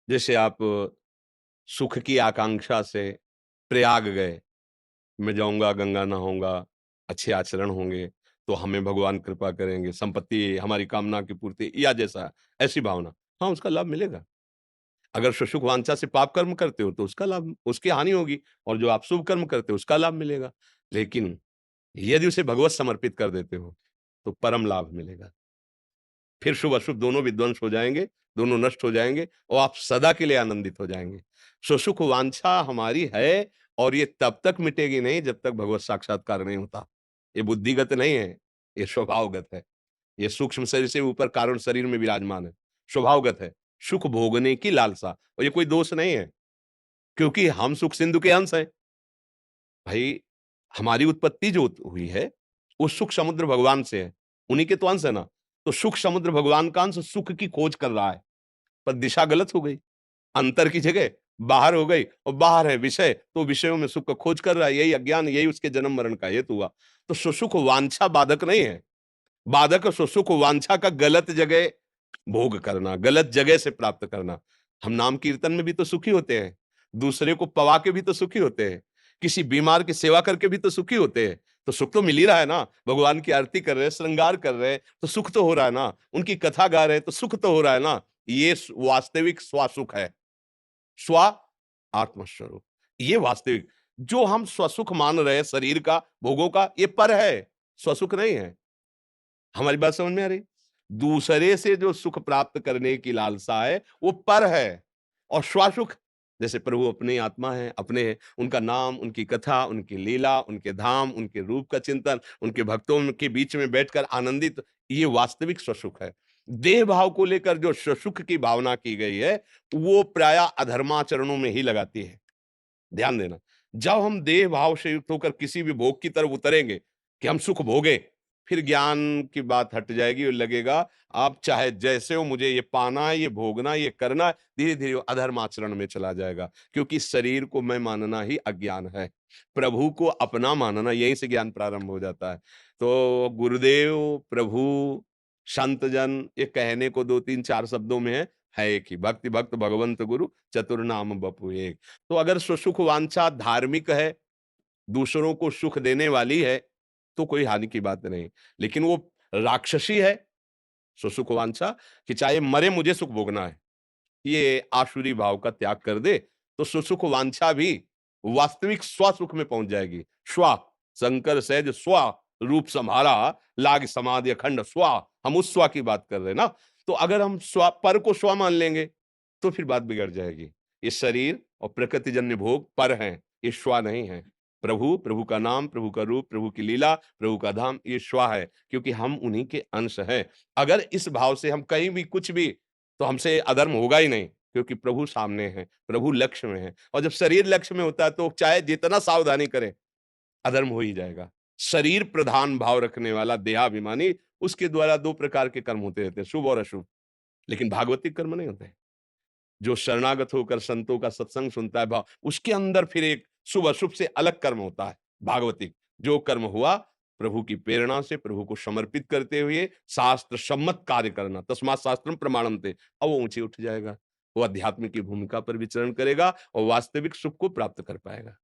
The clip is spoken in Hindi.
जैसे आप सुख की आकांक्षा से प्रयाग गए, मैं जाऊँगा, गंगा नहाऊँगा, अच्छे आचरण होंगे, तो हमें भगवान कृपा करेंगे, संपत्ति हमारी कामना की पूर्ति या जैसा ऐसी भावना, हाँ, उसका लाभ मिलेगा। अगर शुशुक वांछा से पाप कर्म करते हो तो उसका लाभ उसकी हानि होगी और जो आप शुभ कर्म करते हो उसका लाभ मिलेगा। लेकिन यदि उसे भगवत समर्पित कर देते हो, तो परम लाभ मिलेगा। फिर शुभ-अशुभ दोनों विध्वंस हो जाएँगे, दोनों नष्ट हो जाएँगे और आप सदा के लिए आनंदित हो जाएँगे। सुसुख वांछा हमारी है और ये तब तक मिटेगी नहीं जब तक भगवत साक्षात्कार नहीं होता। ये बुद्धिगत नहीं है, ये स्वभावगत है। ये सूक्ष्म शरीर से ऊपर कारण शरीर में विराजमान है, स्वभावगत है। सुख भोगने की लालसा और ये कोई दोष नहीं है, क्योंकि हम सुख सिंधु के अंश हैं। भाई, हमारी उत्पत्ति जो हुई है, वो सुख समुद्र भगवान से है, उन्हीं के तो अंश है ना। तो सुख समुद्र भगवान का अंश सुख की खोज कर रहा है, पर दिशा गलत हो गई। अंतर की जगह बाहर हो गई और बाहर है विषय, तो विषयों में सुख का खोज कर रहा है। यही अज्ञान, यही उसके जन्म मरण का हेतु हुआ। तो सुसुख वांछा बाधक नहीं है। बाधक सुसुख वांछा का गलत जगह भोग करना, गलत जगह से प्राप्त करना। हम नाम कीर्तन में भी तो सुखी होते हैं, दूसरे को पवा के भी तो सुखी होते हैं, किसी बीमार की सेवा करके भी तो सुखी होते हैं। तो सुख तो मिल ही रहा है ना, भगवान की आरती कर रहे हैं, श्रृंगार कर रहे हैं, तो सुख तो हो रहा है ना, उनकी कथा गा रहे हैं, तो सुख तो हो रहा है ना। ये वास्तविक स्वसुख है। स्व आत्मस्वरूप, ये वास्तविक जो हम स्वसुख मान रहे हैं शरीर का, भोगों का, ये पर है, स्वसुख नहीं है। हमारी बात समझ में आ रही? दूसरे से जो सुख प्राप्त करने की लालसा है, वो पर है और स्वसुख जैसे प्रभु अपनी आत्मा है, अपने हैं, उनका नाम, उनकी कथा, उनकी लीला, उनके धाम, उनके रूप का चिंतन, उनके भक्तों के बीच में बैठकर आनंदित, ये वास्तविक स्वसुख है। देह भाव को लेकर जो स्वसुख की भावना की गई है, वो प्रायः अधर्माचरणों में ही लगाती है। ध्यान देना, जब हम देह भाव से युक्त होकर किसी भी भोग की तरफ उतरेंगे कि हम सुख भोगे, फिर ज्ञान की बात हट जाएगी और लगेगा आप चाहे जैसे हो, मुझे ये पाना है, ये भोगना है, ये करना है, धीरे-धीरे वो अधर्म आचरण में चला जाएगा। क्योंकि शरीर को मैं मानना ही अज्ञान है। प्रभु को अपना मानना, यहीं से ज्ञान प्रारंभ हो जाता है। तो गुरुदेव, प्रभु, संतजन ये कहने को 2, 3, 4 शब्दों में है एक ही, भक्ति भक्त भगवंत गुरु चतुर नाम बपु एक। तो अगर सुसुख वांछा धार्मिक है, दूसरों को सुख देने वाली है, तो कोई हानि की बात नहीं। लेकिन वो राक्षसी है, सुसुख वांछा, कि चाहे मरे मुझे सुख भोगना है, ये आसुरी भाव का त्याग कर दे, तो सुसुख वांछा भी वास्तविक स्वसुख में पहुंच जाएगी। स्व शंकर सहज स्व रूप संभारा, लाग समाधि अखंड स्व, हम उस स्व की बात कर रहे हैं ना। तो अगर हम स्व पर को स्व मान लेंगे, तो फिर बात बिगड़ जाएगी। ये शरीर और प्रकृतिजन्य भोग पर हैं, ये स्व नहीं है। प्रभु, प्रभु का नाम, प्रभु का रूप, प्रभु की लीला, प्रभु का धाम, ये स्व है, क्योंकि हम उन्हीं के अंश हैं। अगर इस भाव से हम कहीं भी कुछ भी, तो हमसे अधर्म होगा ही नहीं, क्योंकि प्रभु सामने हैं, प्रभु लक्ष्य में है। और जब शरीर लक्ष्य में होता है, तो चाहे जितना सावधानी करें, अधर्म हो ही जाएगा। शरीर प्रधान भाव रखने वाला देहाभिमानी, उसके द्वारा 2 प्रकार के कर्म होते रहते हैं, शुभ और अशुभ। लेकिन भागवतिक कर्म नहीं होते। जो शरणागत होकर संतों का सत्संग सुनता है भाव, उसके अंदर फिर एक शुभ अशुभ से अलग कर्म होता है, भागवतिक। जो कर्म हुआ प्रभु की प्रेरणा से, प्रभु को समर्पित करते हुए शास्त्र सम्मत कार्य करना, तस्मात् शास्त्रम प्रमाणन्ते, अब वो ऊंचे उठ जाएगा। वो अध्यात्म की भूमिका पर विचरण करेगा और वास्तविक सुख को प्राप्त कर पाएगा।